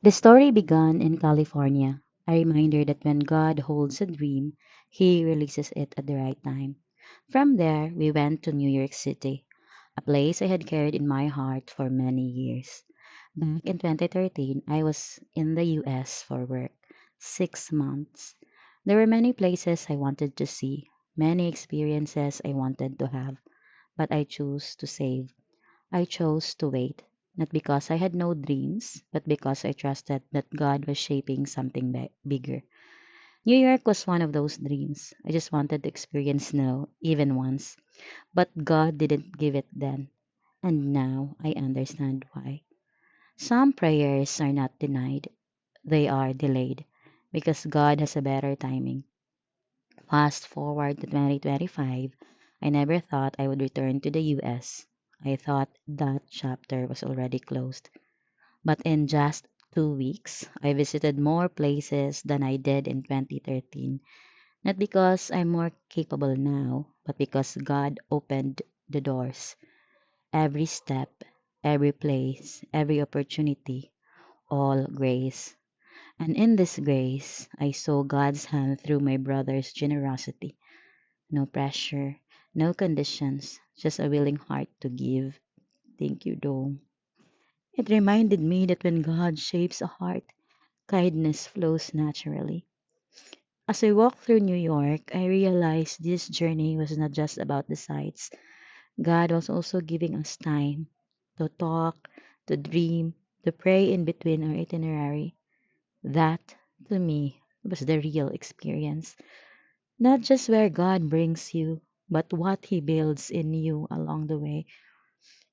The story began in California, a reminder that when God holds a dream, He releases it at the right time. From there, we went to New York City, a place I had carried in my heart for many years. Back in 2013, I was in the US for work, 6 months. There were many places I wanted to see, many experiences I wanted to have, but I chose to save. I chose to wait, not because I had no dreams, but because I trusted that God was shaping something bigger. New York was one of those dreams. I just wanted to experience snow, even once. But God didn't give it then. And now I understand why. Some prayers are not denied, they are delayed because God has a better timing. Fast forward to 2025, I never thought I would return to the US. I thought that chapter was already closed. But in just 2 weeks, I visited more places than I did in 2013. Not because I'm more capable now, but because God opened the doors. Every step, every place, every opportunity, all grace. And in this grace, I saw God's hand through my brother's generosity. No pressure, no conditions, just a willing heart to give. Thank you, Dome. It reminded me that when God shapes a heart, kindness flows naturally. As I walked through New York, I realized this journey was not just about the sights. God was also giving us time to talk, to dream, to pray in between our itinerary. That, to me, was the real experience. Not just where God brings you, but what He builds in you along the way.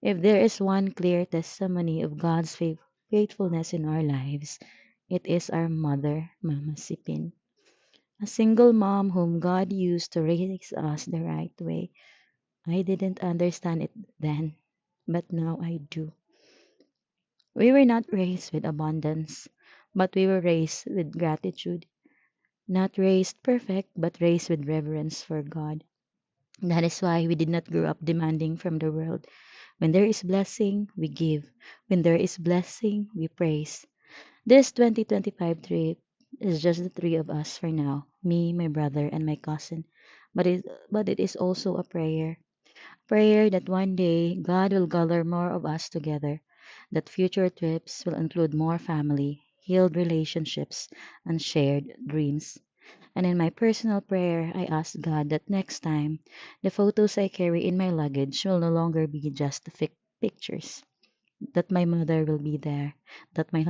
If there is one clear testimony of God's faithfulness in our lives, it is our mother, Mama Sipin. A single mom whom God used to raise us the right way. I didn't understand it then, but now I do. We were not raised with abundance, but we were raised with gratitude. Not raised perfect, but raised with reverence for God. That is why we did not grow up demanding from the world. When there is blessing, we give. When there is blessing, we praise. This 2025 trip is just the three of us for now, me, my brother, and my cousin. But it is also a prayer. Prayer that one day God will gather more of us together, that future trips will include more family, healed relationships, and shared dreams. And in my personal prayer, I ask God that next time, the photos I carry in my luggage will no longer be just pictures, that my mother will be there, that my